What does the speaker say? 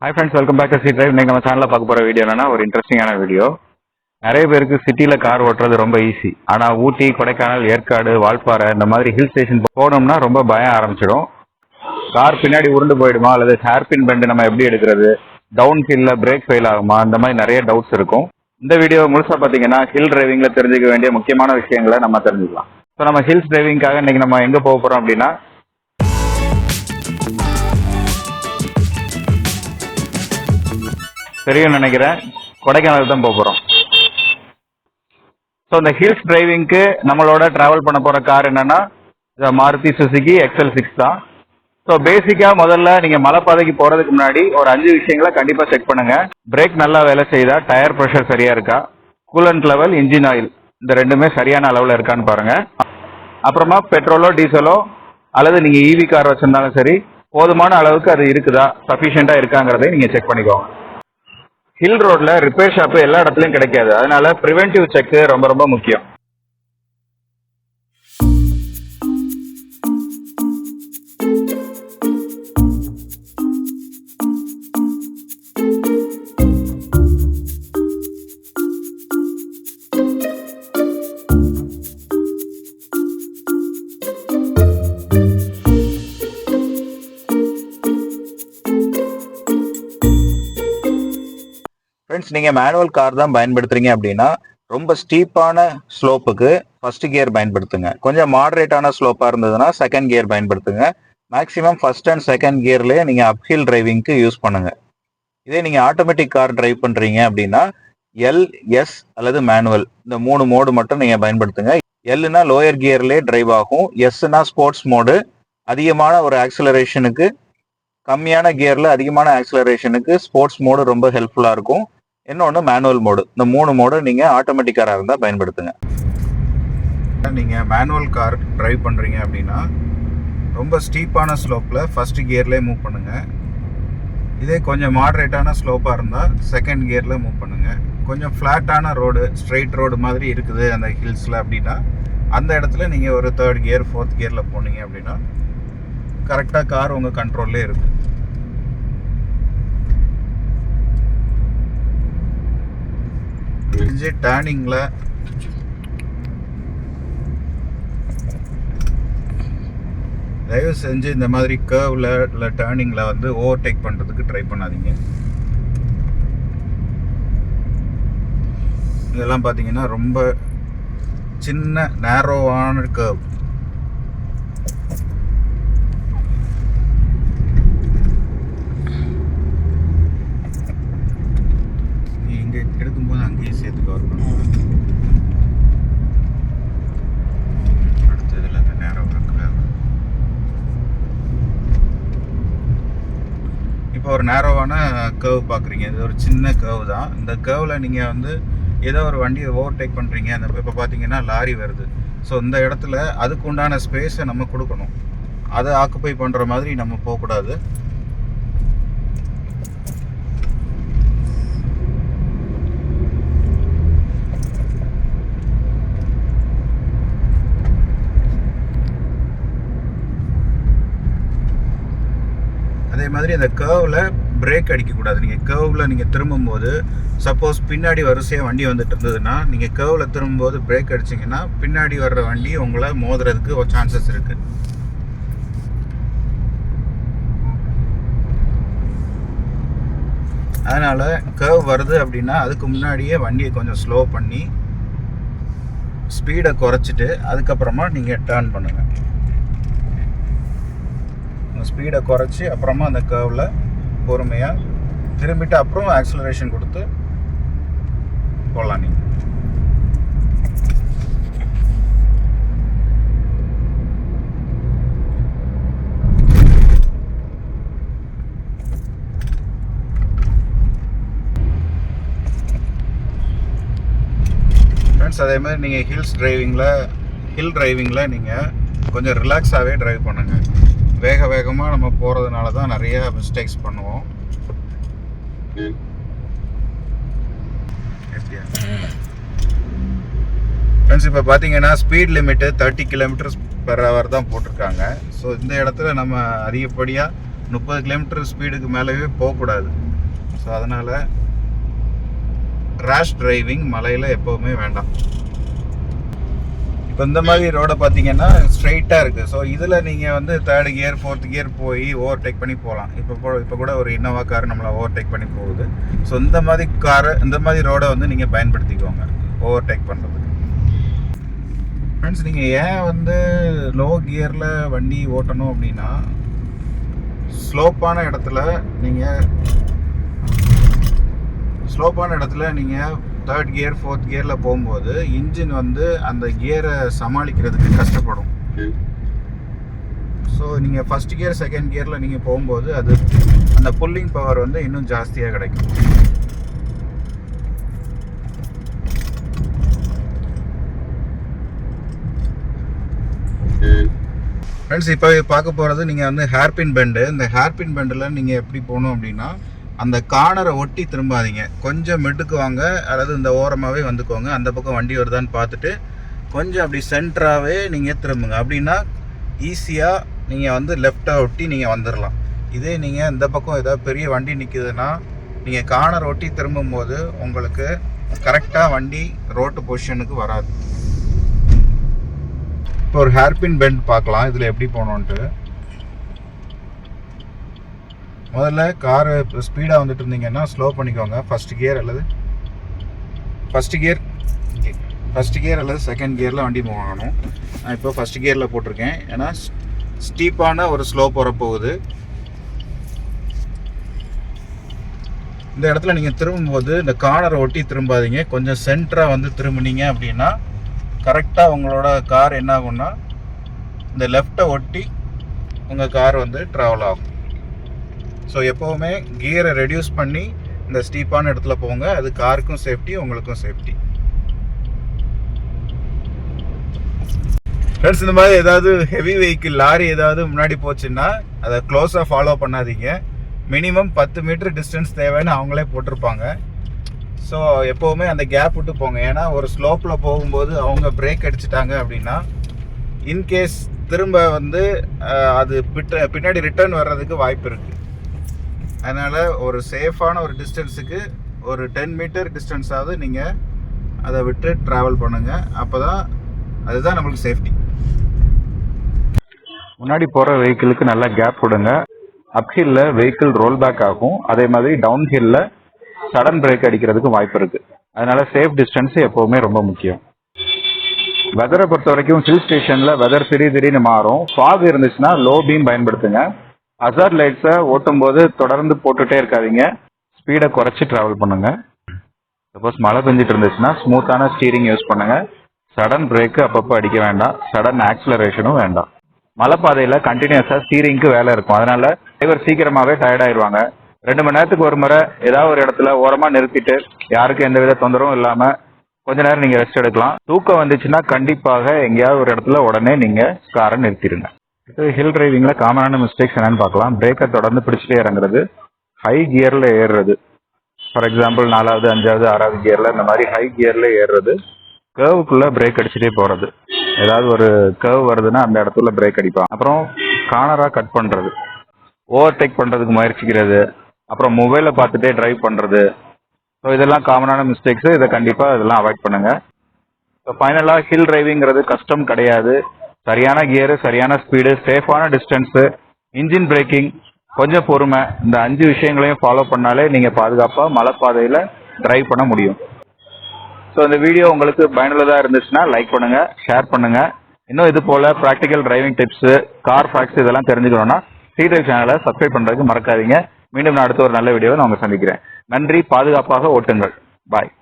Hi friends, welcome back to C drive. நீங்கள் நம்ம சேனலில் பார்க்க போகிற வீடியோ என்னன்னா ஒரு இன்ட்ரெஸ்டிங்கான வீடியோ. நிறைய பேருக்கு சிட்டியில் கார் ஓட்டுறது ரொம்ப ஈஸி. ஆனால் ஊட்டி, கொடைக்கானல், ஏற்காடு, வால்பாறை இந்த மாதிரி ஹில் ஸ்டேஷன் போனோம்னா ரொம்ப பயம் ஆரம்பிச்சிடும். கார் பின்னாடி உருண்டு போயிடுமா, அல்லது ஹேர்பின் பெண்டு நம்ம எப்படி எடுக்கிறது, டவுன் ஹில்லில் பிரேக் ஃபெயில் ஆகுமா, இந்த மாதிரி நிறைய டவுட்ஸ் இருக்கும். இந்த வீடியோ முழுசாக பார்த்தீங்கன்னா ஹில் டிரைவிங்கில் தெரிஞ்சுக்க வேண்டிய முக்கியமான விஷயங்களை நம்ம தெரிஞ்சுக்கலாம். ஸோ நம்ம ஹில்ஸ் டிரைவிங்காக இன்றைக்கி நம்ம எங்கே போக போகிறோம் அப்படின்னா, தெரியும்னு நினைக்கிறேன், கொடைக்கானல் தான் போக போகிறோம். ஸோ இந்த ஹில்ஸ் டிரைவிங்க்கு நம்மளோட ட்ராவல் பண்ண போகிற கார் என்னென்னா மாருதி சுசுகி XL6 தான். ஸோ பேசிக்காக முதல்ல நீங்கள் மலைப்பாதைக்கு போகிறதுக்கு முன்னாடி ஒரு 5 விஷயங்களை கண்டிப்பாக செக் பண்ணுங்கள். பிரேக் நல்லா வேலை செய்யுதா, டயர் ப்ரெஷர் சரியாக இருக்கா, கூலண்ட் லெவல், இன்ஜின் ஆயில் இந்த ரெண்டுமே சரியான அளவில் இருக்கான்னு பாருங்கள். அப்புறமா பெட்ரோலோ டீசலோ அல்லது நீங்கள் EV கார் வச்சுருந்தாலும் சரி, போதுமான அளவுக்கு அது இருக்குதா, சஃபிஷியண்ட்டாக இருக்காங்கிறதை நீங்கள் செக் பண்ணிக்கோங்க. ஹில் ரோட்ல ரிப்பேர் ஷாப்பு எல்லா இடத்துலையும் கிடைக்காது. அதனால ப்ரிவென்டிவ் செக் ரொம்ப ரொம்ப முக்கியம். ஃப்ரெண்ட்ஸ், நீங்கள் மேனுவல் கார் தான் பயன்படுத்துறீங்க அப்படின்னா ரொம்ப ஸ்டீப்பான ஸ்லோப்புக்கு ஃபர்ஸ்ட் கியர் பயன்படுத்துங்க. கொஞ்சம் மாடரேட்டான ஸ்லோப்பாக இருந்ததுன்னா செகண்ட் கியர் பயன்படுத்துங்க. மேக்ஸிமம் ஃபர்ஸ்ட் அண்ட் செகண்ட் கியர்லேயே நீங்கள் அப்ஹில் டிரைவிங்க்கு யூஸ் பண்ணுங்க. இதே நீங்கள் ஆட்டோமேட்டிக் கார் டிரைவ் பண்ணுறீங்க அப்படின்னா LS அல்லது மேனுவல் இந்த 3 மோடு மட்டும் நீங்கள் பயன்படுத்துங்க. Lனா லோயர் கியர்லேயே டிரைவ் ஆகும், Sனா ஸ்போர்ட்ஸ் மோடு, அதிகமான ஒரு ஆக்சிலரேஷனுக்கு, கம்மியான கியரில் அதிகமான ஆக்சிலரேஷனுக்கு ஸ்போர்ட்ஸ் மோடு ரொம்ப ஹெல்ப்ஃபுல்லாக இருக்கும். இன்னொன்று மேனுவல் மோடு. இந்த 3 மோடு நீங்கள் ஆட்டோமேட்டிக் காராக இருந்தால் பயன்படுத்துங்க. நீங்கள் மேனுவல் கார் டிரைவ் பண்ணுறீங்க அப்படின்னா ரொம்ப ஸ்டீப்பான ஸ்லோப்பில் ஃபர்ஸ்ட் கியர்லேயே மூவ் பண்ணுங்கள். இதே கொஞ்சம் மாடரேட்டான ஸ்லோப்பாக இருந்தால் செகண்ட் கியரில் மூவ் பண்ணுங்கள். கொஞ்சம் ஃப்ளாட்டான ரோடு, ஸ்ட்ரெயிட் ரோடு மாதிரி இருக்குது அந்த ஹில்ஸில் அப்படின்னா அந்த இடத்துல நீங்கள் ஒரு தேர்ட் கியர், ஃபோர்த் கியரில் போனீங்க அப்படின்னா கரெக்டாக கார் உங்கள் கண்ட்ரோல்லே இருக்கும். டேர்னிங்கில் தயவு செஞ்சு இந்த மாதிரி கர்வில் இல்லை டேர்னிங்கில் வந்து ஓவர்டேக் பண்ணுறதுக்கு ட்ரை பண்ணாதீங்க. இதெல்லாம் பார்த்தீங்கன்னா ரொம்ப சின்ன நேரோவான கர்வ். இங்கே எடுக்கும்போது அங்கேயே சேர்த்து கவர் பண்ணுவோம். அடுத்ததில் அந்த நேரோ கர்வ். இப்போ ஒரு நேரோவான கர்வ் பார்க்குறீங்க. இது ஒரு சின்ன கர்வ் தான். இந்த கர்வில் நீங்கள் வந்து ஏதோ ஒரு வண்டியை ஓவர்டேக் பண்ணுறீங்க. அந்த இப்போ பார்த்தீங்கன்னா லாரி வருது. ஸோ இந்த இடத்துல அதுக்கு உண்டான ஸ்பேஸை நம்ம கொடுக்கணும். அதை ஆக்குப்பை பண்ணுற மாதிரி நம்ம போகக்கூடாது. அதே மாதிரி அந்த கர்வில் பிரேக் அடிக்கக்கூடாது. நீங்கள் கர்வில் நீங்கள் திரும்பும்போது சப்போஸ் பின்னாடி வரிசையாக வண்டி வந்துட்டு இருந்ததுன்னா நீங்கள் கர்வில் திரும்பும்போது பிரேக் அடிச்சிங்கன்னா பின்னாடி வர்ற வண்டி உங்களை மோதுறதுக்கு ஒரு சான்சஸ் இருக்குது. அதனால் கர்வ் வருது அப்படின்னா அதுக்கு முன்னாடியே வண்டியை கொஞ்சம் ஸ்லோ பண்ணி ஸ்பீடை குறைச்சிட்டு அதுக்கப்புறமா நீங்கள் டேர்ன் பண்ணுங்கள். ஸ்பீடை குறைச்சி அப்புறமா அந்த கர்வில் பொறுமையாக திரும்பிட்டு அப்புறம் ஆக்சிலரேஷன் கொடுத்து போகலாம். நீங்கள் ஃப்ரெண்ட்ஸ், அதே மாதிரி நீங்கள் ஹில் டிரைவிங்கில் நீங்கள் கொஞ்சம் ரிலாக்ஸாகவே டிரைவ் பண்ணுங்கள். வேகமாக நம்ம போகிறதுனால தான் நிறைய மிஸ்டேக்ஸ் பண்ணுவோம். ஃப்ரெண்ட்ஸ், இப்போ பார்த்தீங்கன்னா ஸ்பீட் லிமிட்டு 30 km/h தான் போட்டிருக்காங்க. ஸோ இந்த இடத்துல நம்ம அதிகப்படியாக 30 km ஸ்பீடுக்கு மேலேயே போகக்கூடாது. ஸோ அதனால் ரேஷ் டிரைவிங் மலையில் எப்போவுமே வேண்டாம். இப்போ இந்த மாதிரி ரோடை பார்த்தீங்கன்னா ஸ்ட்ரைட்டாக இருக்குது. ஸோ இதில் நீங்கள் வந்து 3rd கியர் 4th கியர் போய் ஓவர்டேக் பண்ணி போகலாம். இப்போ கூட ஒரு இன்னோவா கார் நம்மளை ஓவர்டேக் பண்ணி போகுது. ஸோ இந்த மாதிரி ரோடை வந்து நீங்கள் பயன்படுத்திக்கோங்க ஓவர்டேக் பண்ணுறதுக்கு. ஃப்ரெண்ட்ஸ், நீங்கள் ஏன் வந்து லோ கியரில் வண்டி ஓட்டணும் அப்படின்னா, ஸ்லோப்பான இடத்துல நீங்கள் 3rd கியர் 4th கியரில் போகும்போது இன்ஜின் வந்து அந்த கியரை சமாளிக்கிறதுக்கு கஷ்டப்படும். ஸோ நீங்கள் 1st கியர் 2nd கியரில் நீங்கள் போகும்போது அந்த புல்லிங் பவர் வந்து இன்னும் ஜாஸ்தியாக கிடைக்கும். ஃப்ரெண்ட்ஸ், இப்போ பார்க்க போகிறது நீங்கள் வந்து ஹேர்பின் பெண்டு. இந்த ஹேர்பின் பெண்டில் நீங்கள் எப்படி போகணும் அப்படின்னா, அந்த கார்னரை ஒட்டி திரும்பாதீங்க. கொஞ்சம் மிட்டுக்கு வாங்க, அதாவது இந்த ஓரமாகவே வந்துக்கோங்க. அந்த பக்கம் வண்டி வருதான்னு பார்த்துட்டு கொஞ்சம் அப்படி சென்டராகவே நீங்கள் திரும்புங்க. அப்படின்னா ஈஸியாக நீங்கள் வந்து லெஃப்டாக ஒட்டி நீங்கள் வந்துடலாம். இதே நீங்கள் இந்த பக்கம் ஏதாவது பெரிய வண்டி நிற்குதுன்னா நீங்கள் கார்னர் ஒட்டி திரும்பும்போது உங்களுக்கு கரெக்டாக வண்டி ரோட்டு பொசிஷனுக்கு வராது. இப்போ ஒரு ஹேர்பின் பெண்ட் பார்க்கலாம், இதில் எப்படி போகணுன்ட்டு. முதல்ல காரு ஸ்பீடாக வந்துட்டு இருந்தீங்கன்னா ஸ்லோ பண்ணிக்கோங்க. ஃபஸ்ட் கியர் அல்லது செகண்ட் கியரில் வண்டி மூவ் ஆகணும். நான் இப்போ ஃபஸ்ட் கியரில் போட்டிருக்கேன், ஏன்னா ஸ்டீப்பான ஒரு ஸ்லோப் வரப்போகுது. இந்த இடத்துல நீங்கள் திரும்பும்போது இந்த கார்னரை ஒட்டி திரும்பாதீங்க. கொஞ்சம் சென்டராக வந்து திரும்பினீங்க அப்படின்னா கரெக்டாக உங்களோட கார் என்ன ஆகும்னா இந்த லெஃப்டை ஒட்டி உங்கள் கார் வந்து ட்ராவல் ஆகும். ஸோ எப்போவுமே கியரை ரெடியூஸ் பண்ணி இந்த ஸ்டீப்பான இடத்துல போங்க. அது காருக்கும் சேஃப்டி, உங்களுக்கும் சேஃப்டி. ஃப்ரெண்ட்ஸ், இந்த மாதிரி ஏதாவது ஹெவி வெஹிக்கிள் லாரி ஏதாவது முன்னாடி போச்சுன்னா அதை க்ளோஸாக ஃபாலோ பண்ணாதீங்க. மினிமம் 10 மீட்டர் டிஸ்டன்ஸ் தேவைன்னு அவங்களே போட்டிருப்பாங்க. ஸோ எப்போவுமே அந்த கேப் விட்டு போங்க. ஏன்னா ஒரு ஸ்லோப்பில் போகும்போது அவங்க பிரேக் அடிச்சிட்டாங்க அப்படின்னா இன்கேஸ் திரும்ப வந்து அது பின்னாடி ரிட்டர்ன் வர்றதுக்கு வாய்ப்பு இருக்குது. அதனால் ஒரு சேஃபான ஒரு டிஸ்டன்ஸுக்கு ஒரு 10 மீட்டர் டிஸ்டன்ஸாவது நீங்கள் அதை விட்டு ட்ராவல் பண்ணுங்கள். அப்போ தான் அதுதான் நம்மளுக்கு சேஃப்டி. முன்னாடி போகிற வெஹிக்கிளுக்கு நல்லா கேப் விடுங்க. அப்ஹில்லில் வெஹிக்கிள் ரோல் பேக் ஆகும். அதே மாதிரி டவுன் ஹில்லில் சடன் பிரேக் அடிக்கிறதுக்கு வாய்ப்பு இருக்குது. அதனால் சேஃப் டிஸ்டன்ஸ் எப்போவுமே ரொம்ப முக்கியம். வெதரை பொறுத்த வரைக்கும் ஹில் ஸ்டேஷனில் வெதர் திடீர்னு மாறும். ஃபாக் இருந்துச்சுன்னா லோ பீம் பயன்படுத்துங்க. ஹசார்ட் லைட்ஸை ஓட்டும் போது தொடர்ந்து போட்டுகிட்டே இருக்காதீங்க. ஸ்பீடை குறைச்சி ட்ராவல் பண்ணுங்கள். சப்போஸ் மழை பெஞ்சிட்டு இருந்துச்சுன்னா ஸ்மூத்தான ஸ்டீரிங் யூஸ் பண்ணுங்கள். சடன் பிரேக்கு அப்பப்போ அடிக்க வேண்டாம். சடன் ஆக்சிலரேஷனும் வேண்டாம். மலைப்பாதையில் கண்டினியூஸாக ஸ்டீரிங்க்கு வேலை இருக்கும். அதனால் டிரைவர் சீக்கிரமாகவே டயர்டாயிருவாங்க. 2 மணி நேரத்துக்கு ஒரு முறை ஏதாவது ஒரு இடத்துல ஓரமாக நிறுத்திட்டு யாருக்கும் எந்த வித தொந்தரவும் இல்லாமல் கொஞ்ச நேரம் நீங்கள் ரெஸ்ட் எடுக்கலாம். தூக்கம் வந்துச்சுன்னா கண்டிப்பாக எங்கேயாவது ஒரு இடத்துல உடனே நீங்கள் காரை நிறுத்திடுங்க. ஹில் டிரைவிங்கில் காமனான மிஸ்டேக்ஸ் என்னன்னு பார்க்கலாம். பிரேக்கை தொடர்ந்து பிடிச்சிட்டே இறங்குறது, ஹை கியரில் ஏறுறது. ஃபார் எக்ஸாம்பிள் 4வது 5வது 6வது கியரில் இந்த மாதிரி ஹை கியரில் ஏறுறது, கர்வுக்குள்ளே பிரேக் அடிச்சுட்டே போகிறது. ஏதாவது ஒரு கர்வ் வருதுன்னா அந்த இடத்துல பிரேக் அடிப்பான். அப்புறம் கார்னராக கட் பண்ணுறது, ஓவர்டேக் பண்ணுறதுக்கு முயற்சிக்கிறது, அப்புறம் மொபைலை பார்த்துட்டே டிரைவ் பண்ணுறது. ஸோ இதெல்லாம் காமனான மிஸ்டேக்ஸு. இதை கண்டிப்பாக இதெல்லாம் அவாய்ட் பண்ணுங்கள். ஸோ ஃபைனலாக ஹில் டிரைவிங்கிறது கஷ்டம் கிடையாது. சரியான கியரு, சரியான ஸ்பீடு, சேஃபான டிஸ்டன்ஸு, இன்ஜின் பிரேக்கிங், கொஞ்சம் பொறுமை, இந்த 5 விஷயங்களையும் ஃபாலோ பண்ணாலே நீங்கள் பாதுகாப்பாக மலைப்பாதையில் டிரைவ் பண்ண முடியும். ஸோ இந்த வீடியோ உங்களுக்கு பயனுள்ளதாக இருந்துச்சுன்னா லைக் பண்ணுங்கள், ஷேர் பண்ணுங்கள். இன்னும் இது போல் practical driving tips, car facts இதெல்லாம் தெரிஞ்சுக்கணுன்னா டிரைவ் சேனலை சப்ஸ்கிரைப் பண்ணுறதுக்கு மறக்காதீங்க. மீண்டும் நான் அடுத்த ஒரு நல்ல வீடியோவை நான் உங்களை சந்திக்கிறேன். நன்றி. பாதுகாப்பாக ஓட்டுங்கள். பாய்.